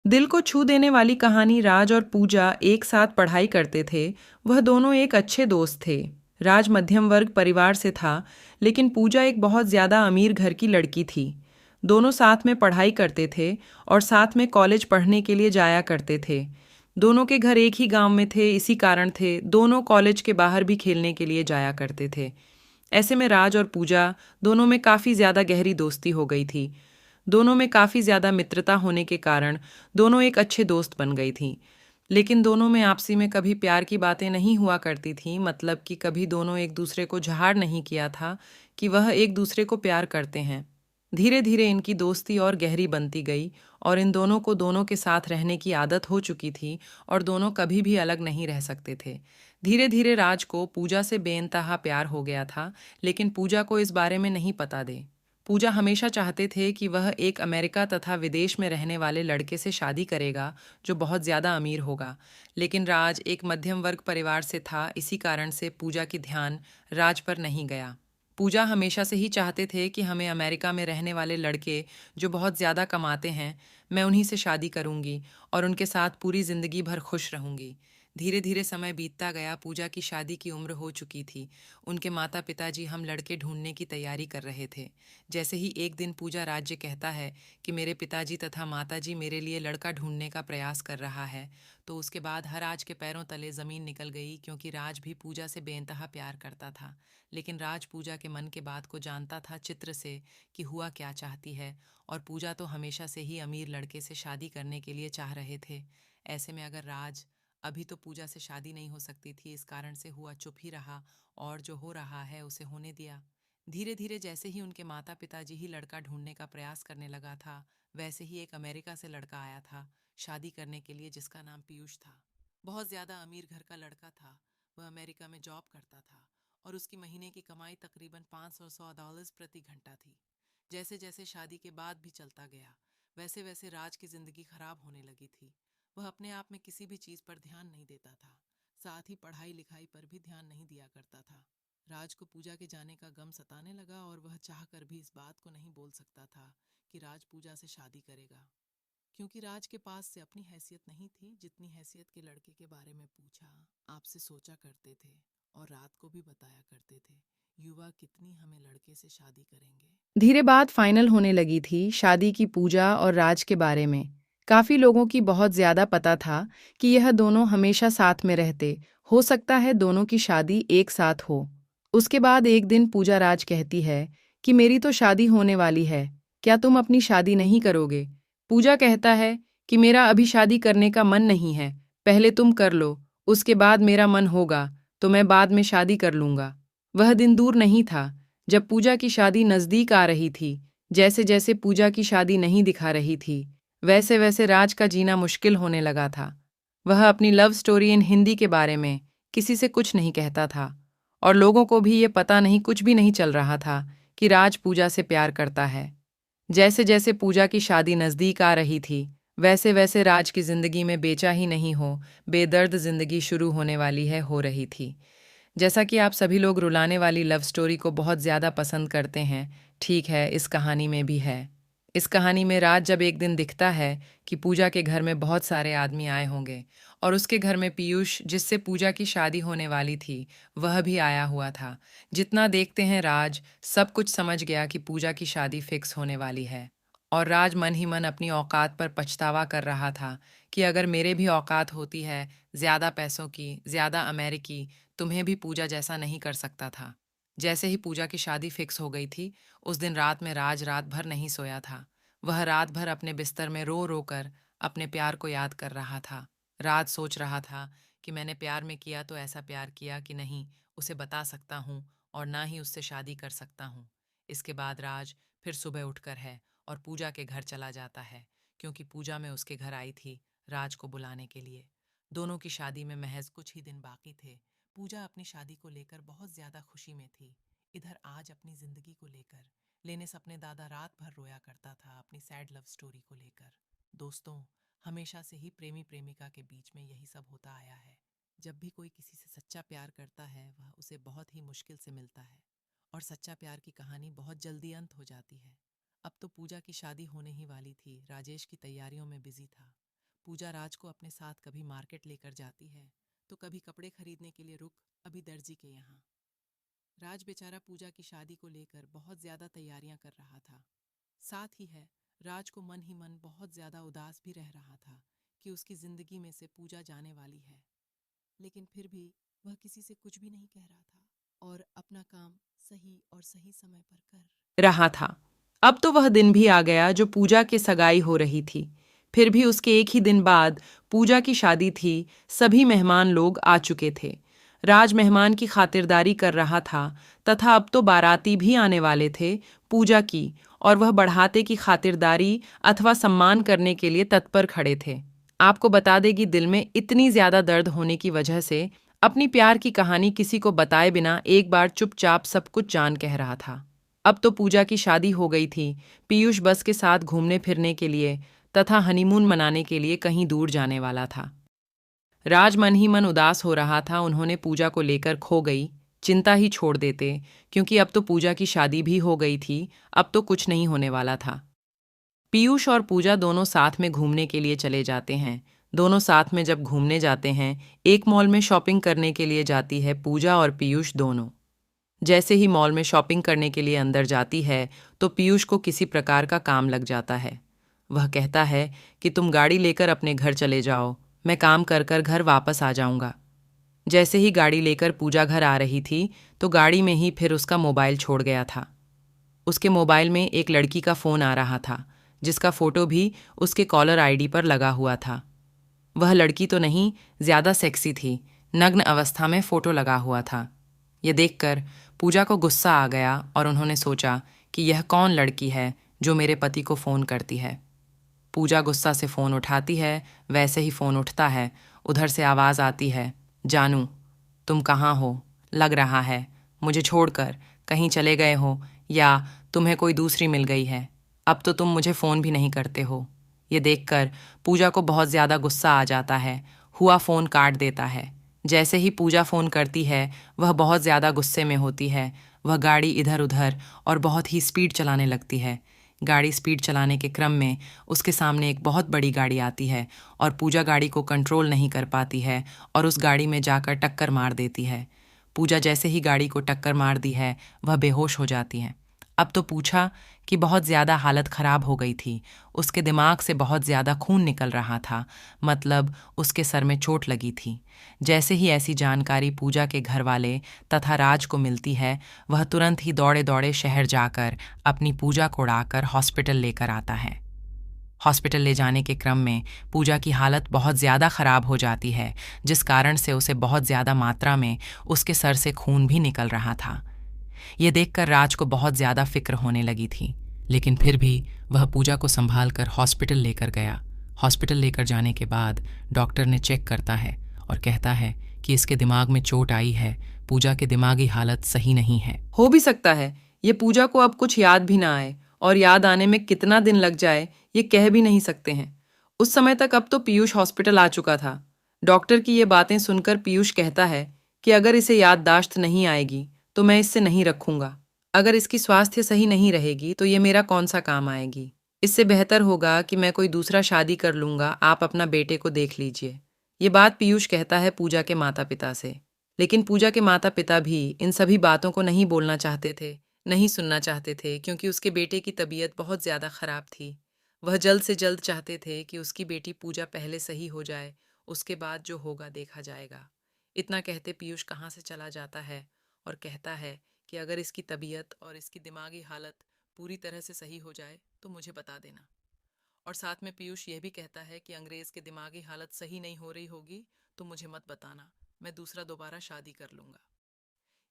दिल को छू देने वाली कहानी। राज और पूजा एक साथ पढ़ाई करते थे। वह दोनों एक अच्छे दोस्त थे। राज मध्यम वर्ग परिवार से था, लेकिन पूजा एक बहुत ज़्यादा अमीर घर की लड़की थी। दोनों साथ में पढ़ाई करते थे और साथ में कॉलेज पढ़ने के लिए जाया करते थे। दोनों के घर एक ही गांव में थे, इसी कारण थे दोनों कॉलेज के बाहर भी खेलने के लिए जाया करते थे। ऐसे में राज और पूजा दोनों में काफ़ी ज़्यादा गहरी दोस्ती हो गई थी। दोनों में काफ़ी ज़्यादा मित्रता होने के कारण दोनों एक अच्छे दोस्त बन गई थीं। लेकिन दोनों में आपसी में कभी प्यार की बातें नहीं हुआ करती थीं, मतलब कि कभी दोनों एक दूसरे को ज़ाहिर नहीं किया था कि वह एक दूसरे को प्यार करते हैं। धीरे धीरे इनकी दोस्ती और गहरी बनती गई और इन दोनों को दोनों के साथ रहने की आदत हो चुकी थी और दोनों कभी भी अलग नहीं रह सकते थे। धीरे धीरे राज को पूजा से बेइंतहा प्यार हो गया था, लेकिन पूजा को इस बारे में नहीं पता दे। पूजा हमेशा चाहते थे कि वह एक अमेरिका तथा विदेश में रहने वाले लड़के से शादी करेगा जो बहुत ज़्यादा अमीर होगा। लेकिन राज एक मध्यम वर्ग परिवार से था, इसी कारण से पूजा की ध्यान राज पर नहीं गया। पूजा हमेशा से ही चाहते थे कि हमें अमेरिका में रहने वाले लड़के जो बहुत ज़्यादा कमाते हैं, मैं उन्हीं से शादी करूंगी और उनके साथ पूरी ज़िंदगी भर खुश रहूंगी। धीरे धीरे समय बीतता गया। पूजा की शादी की उम्र हो चुकी थी। उनके माता पिताजी हम लड़के ढूंढने की तैयारी कर रहे थे। जैसे ही एक दिन पूजा राज्य कहता है कि मेरे पिताजी तथा माताजी मेरे लिए लड़का ढूंढने का प्रयास कर रहा है, तो उसके बाद हर राज के पैरों तले ज़मीन निकल गई, क्योंकि राज भी पूजा से बेइंतहा प्यार करता था। लेकिन राज पूजा के मन के बात को जानता था चित्र से कि हुआ क्या चाहती है, और पूजा तो हमेशा से ही अमीर लड़के से शादी करने के लिए चाह रहे थे। ऐसे में अगर राज अभी तो पूजा से शादी नहीं हो सकती थी, इस कारण से हुआ चुप ही रहा और जो हो रहा है उसे होने दिया। धीरे धीरे जैसे ही उनके माता पिताजी ही लड़का ढूंढने का प्रयास करने लगा था, वैसे ही एक अमेरिका से लड़का आया था शादी करने के लिए, जिसका नाम पीयूष था। बहुत ज़्यादा अमीर घर का लड़का था। वह अमेरिका में जॉब करता था और उसकी महीने की कमाई तकरीबन 500 डॉलर्स प्रति घंटा थी। जैसे जैसे शादी के बाद भी चलता गया, वैसे वैसे राज की ज़िंदगी खराब होने लगी थी। वह अपने आप में किसी भी चीज़ पर ध्यान नहीं देता था, साथ ही पढ़ाई लिखाई पर भी ध्यान नहीं दिया करता था। राज को पूजा के जाने का गम सताने लगा और वह चाहकर भी इस बात को नहीं बोल सकता था कि राज पूजा से शादी करेगा, क्योंकि राज के पास से अपनी हैसियत नहीं थी जितनी हैसियत के लड़के के बारे में पूछा आपसे सोचा करते थे और रात को भी बताया करते थे, युवा कितनी हमें लड़के से शादी करेंगे। धीरे बात फाइनल होने लगी थी शादी की। पूजा और राज के बारे में काफी लोगों की बहुत ज्यादा पता था कि यह दोनों हमेशा साथ में रहते, हो सकता है दोनों की शादी एक साथ हो। उसके बाद एक दिन पूजा राज कहती है कि मेरी तो शादी होने वाली है, क्या तुम अपनी शादी नहीं करोगे? पूजा कहता है कि मेरा अभी शादी करने का मन नहीं है, पहले तुम कर लो, उसके बाद मेरा मन होगा तो मैं बाद में शादी कर लूंगा। वह दिन दूर नहीं था जब पूजा की शादी नज़दीक आ रही थी। जैसे जैसे पूजा की शादी नहीं दिखा रही थी, वैसे वैसे राज का जीना मुश्किल होने लगा था। वह अपनी लव स्टोरी इन हिंदी के बारे में किसी से कुछ नहीं कहता था और लोगों को भी ये पता नहीं, कुछ भी नहीं चल रहा था कि राज पूजा से प्यार करता है। जैसे जैसे पूजा की शादी नज़दीक आ रही थी, वैसे वैसे राज की ज़िंदगी में बेचा ही नहीं हो, बेदर्द ज़िंदगी शुरू होने वाली है, हो रही थी। जैसा कि आप सभी लोग रुलाने वाली लव स्टोरी को बहुत ज़्यादा पसंद करते हैं, ठीक है, इस कहानी में भी है। इस कहानी में राज जब एक दिन दिखता है कि पूजा के घर में बहुत सारे आदमी आए होंगे और उसके घर में पीयूष, जिससे पूजा की शादी होने वाली थी, वह भी आया हुआ था। जितना देखते हैं राज सब कुछ समझ गया कि पूजा की शादी फिक्स होने वाली है। और राज मन ही मन अपनी औकात पर पछतावा कर रहा था कि अगर मेरे भी औकात होती है ज़्यादा पैसों की, ज़्यादा अमेरिकी, तुम्हें भी पूजा जैसा नहीं कर सकता था। जैसे ही पूजा की शादी फिक्स हो गई थी, उस दिन रात में राज रात भर नहीं सोया था। वह रात भर अपने बिस्तर में रो रो कर अपने प्यार को याद कर रहा था। राज सोच रहा था कि मैंने प्यार में किया तो ऐसा प्यार किया कि नहीं उसे बता सकता हूँ और ना ही उससे शादी कर सकता हूँ। इसके बाद राज फिर सुबह उठकर है और पूजा के घर चला जाता है, क्योंकि पूजा में उसके घर आई थी राज को बुलाने के लिए। दोनों की शादी में महज कुछ ही दिन बाकी थे। पूजा अपनी शादी को लेकर बहुत ज्यादा खुशी में थी। इधर आज अपनी जिंदगी को लेकर लेनेस अपने दादा रात भर रोया करता था अपनी सैड लव स्टोरी को लेकर। दोस्तों, हमेशा से ही प्रेमी प्रेमिका के बीच में यही सब होता आया है। जब भी कोई किसी से सच्चा प्यार करता है, वह उसे बहुत ही मुश्किल से मिलता है और सच्चा प्यार की कहानी बहुत जल्दी अंत हो जाती है। अब तो पूजा की शादी होने ही वाली थी। राजेश की तैयारियों में बिजी था। पूजा राज को अपने साथ कभी मार्केट लेकर जाती है तो कभी कपड़े खरीदने के लिए रुक अभी दर्जी के यहाँ। राज बेचारा पूजा की शादी को लेकर बहुत ज्यादा तैयारियां कर रहा था। साथ ही है राज को मन ही मन बहुत ज्यादा उदास भी रह रहा था कि उसकी जिंदगी में से पूजा जाने वाली है। लेकिन फिर भी वह किसी से कुछ भी नहीं कह रहा था और अपना काम सही और सही समय पर कर रहा था। अब तो वह दिन भी आ गया जो पूजा की सगाई हो रही थी। फिर भी उसके एक ही दिन बाद पूजा की शादी थी। सभी मेहमान लोग आ चुके थे। राज मेहमान की खातिरदारी कर रहा था तथा अब तो बाराती भी आने वाले थे पूजा की, और वह बढ़ाते की खातिरदारी अथवा सम्मान करने के लिए तत्पर खड़े थे। आपको बता दें कि दिल में इतनी ज्यादा दर्द होने की वजह से अपनी प्यार की कहानी किसी को बताए बिना एक बार चुपचाप सब कुछ जान कह रहा था। अब तो पूजा की शादी हो गई थी। पीयूष बस के साथ घूमने फिरने के लिए तथा हनीमून मनाने के लिए कहीं दूर जाने वाला था। राज मन ही मन उदास हो रहा था। उन्होंने पूजा को लेकर खो गई चिंता ही छोड़ देते, क्योंकि अब तो पूजा की शादी भी हो गई थी। अब तो कुछ नहीं होने वाला था। पीयूष और पूजा दोनों साथ में घूमने के लिए चले जाते हैं। दोनों साथ में जब घूमने जाते हैं, एक मॉल में शॉपिंग करने के लिए जाती है पूजा और पीयूष दोनों। जैसे ही मॉल में शॉपिंग करने के लिए अंदर जाती है तो पीयूष को किसी प्रकार का काम लग जाता है। वह कहता है कि तुम गाड़ी लेकर अपने घर चले जाओ, मैं काम कर कर घर वापस आ जाऊंगा। जैसे ही गाड़ी लेकर पूजा घर आ रही थी तो गाड़ी में ही फिर उसका मोबाइल छोड़ गया था। उसके मोबाइल में एक लड़की का फ़ोन आ रहा था जिसका फ़ोटो भी उसके कॉलर आईडी पर लगा हुआ था। वह लड़की तो नहीं, ज़्यादा सेक्सी थी। नग्न अवस्था में फ़ोटो लगा हुआ था। ये देखकर पूजा को गुस्सा आ गया और उन्होंने सोचा कि यह कौन लड़की है जो मेरे पति को फ़ोन करती है। पूजा गुस्सा से फ़ोन उठाती है। वैसे ही फ़ोन उठता है, उधर से आवाज़ आती है, जानू तुम कहाँ हो? लग रहा है मुझे छोड़कर कहीं चले गए हो या तुम्हें कोई दूसरी मिल गई है। अब तो तुम मुझे फ़ोन भी नहीं करते हो। ये देखकर पूजा को बहुत ज़्यादा गुस्सा आ जाता है। हुआ फ़ोन काट देता है। जैसे ही पूजा फ़ोन करती है वह बहुत ज़्यादा गुस्से में होती है। वह गाड़ी इधर उधर और बहुत ही स्पीड चलाने लगती है। गाड़ी स्पीड चलाने के क्रम में उसके सामने एक बहुत बड़ी गाड़ी आती है और पूजा गाड़ी को कंट्रोल नहीं कर पाती है और उस गाड़ी में जाकर टक्कर मार देती है। पूजा जैसे ही गाड़ी को टक्कर मार दी है वह बेहोश हो जाती है। अब तो पूछा कि बहुत ज़्यादा हालत ख़राब हो गई थी। उसके दिमाग से बहुत ज़्यादा खून निकल रहा था, मतलब उसके सर में चोट लगी थी। जैसे ही ऐसी जानकारी पूजा के घर वाले तथा राज को मिलती है, वह तुरंत ही दौड़े दौड़े शहर जाकर अपनी पूजा को उड़ाकर हॉस्पिटल लेकर आता है। हॉस्पिटल ले जाने के क्रम में पूजा की हालत बहुत ज़्यादा ख़राब हो जाती है, जिस कारण से उसे बहुत ज़्यादा मात्रा में उसके सर से खून भी निकल रहा था। ये देखकर राज को बहुत ज़्यादा फिक्र होने लगी थी, लेकिन फिर भी वह पूजा को संभाल कर हॉस्पिटल लेकर गया। हॉस्पिटल लेकर जाने के बाद डॉक्टर ने चेक करता है और कहता है कि इसके दिमाग में चोट आई है, पूजा की दिमागी हालत सही नहीं है। हो भी सकता है ये पूजा को अब कुछ याद भी ना आए, और याद आने में कितना दिन लग जाए ये कह भी नहीं सकते हैं। उस समय तक अब तो पीयूष हॉस्पिटल आ चुका था। डॉक्टर की ये बातें सुनकर पीयूष कहता है कि अगर इसे याददाश्त नहीं आएगी तो मैं इससे नहीं रखूंगा। अगर इसकी स्वास्थ्य सही नहीं रहेगी तो ये मेरा कौन सा काम आएगी। इससे बेहतर होगा कि मैं कोई दूसरा शादी कर लूंगा, आप अपना बेटे को देख लीजिए। ये बात पीयूष कहता है पूजा के माता पिता से। लेकिन पूजा के माता पिता भी इन सभी बातों को नहीं बोलना चाहते थे, नहीं सुनना चाहते थे, क्योंकि उसके बेटे की तबीयत बहुत ज़्यादा ख़राब थी। वह जल्द से जल्द चाहते थे कि उसकी बेटी पूजा पहले सही हो जाए, उसके बाद जो होगा देखा जाएगा। इतना कहते पीयूष कहाँ से चला जाता है और कहता है कि अगर इसकी तबीयत और इसकी दिमागी हालत पूरी तरह से सही हो जाए तो मुझे बता देना। और साथ में पीयूष यह भी कहता है कि अंग्रेज़ की दिमागी हालत सही नहीं हो रही होगी तो मुझे मत बताना, मैं दूसरा दोबारा शादी कर लूँगा।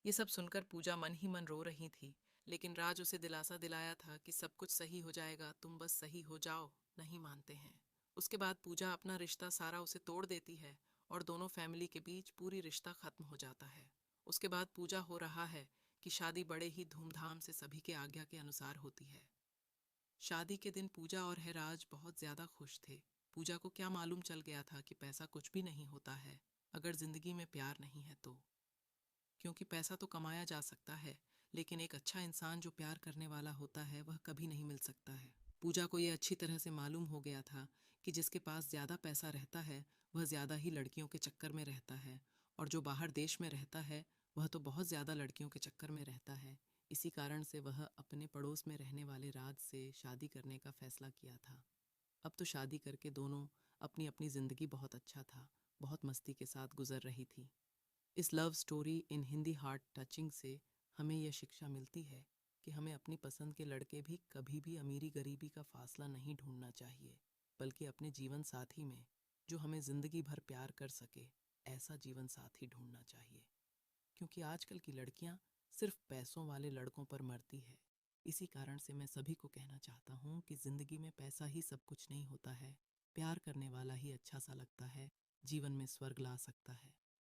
ये सब सुनकर पूजा मन ही मन रो रही थी, लेकिन राज उसे दिलासा दिलाया था कि सब कुछ सही हो जाएगा, तुम बस सही हो जाओ। नहीं मानते हैं। उसके बाद पूजा अपना रिश्ता सारा उसे तोड़ देती है और दोनों फैमिली के बीच पूरी रिश्ता खत्म हो जाता है। उसके बाद पूजा हो रहा है कि शादी बड़े ही धूमधाम से सभी के आज्ञा के अनुसार होती है। शादी के दिन पूजा और हैराज बहुत ज्यादा खुश थे। पूजा को क्या मालूम चल गया था कि पैसा कुछ भी नहीं होता है अगर जिंदगी में प्यार नहीं है तो। क्योंकि पैसा तो कमाया जा सकता है, लेकिन एक अच्छा इंसान जो प्यार करने वाला होता है वह कभी नहीं मिल सकता है। पूजा को यह अच्छी तरह से मालूम हो गया था कि जिसके पास ज़्यादा पैसा रहता है वह ज़्यादा ही लड़कियों के चक्कर में रहता है, और जो बाहर देश में रहता है वह तो बहुत ज़्यादा लड़कियों के चक्कर में रहता है। इसी कारण से वह अपने पड़ोस में रहने वाले राज से शादी करने का फैसला किया था। अब तो शादी करके दोनों अपनी अपनी ज़िंदगी बहुत अच्छा था, बहुत मस्ती के साथ गुजर रही थी। इस love story in Hindi heart touching से हमें यह शिक्षा मिलती है कि हमें अपनी पसंद के लड़के भी कभी भी अमीरी गरीबी का फासला नहीं ढूंढना चाहिए, बल्कि अपने जीवन साथी में जो हमें ज़िंदगी भर प्यार कर सके ऐसा जीवन साथी ढूंढना चाहिए। क्योंकि आजकल की लड़कियां सिर्फ पैसों वाले लड़कों पर मरती है। इसी कारण से मैं सभी को कहना चाहता हूँ कि ज़िंदगी में पैसा ही सब कुछ नहीं होता है, प्यार करने वाला ही अच्छा सा लगता है, जीवन में स्वर्ग ला सकता है।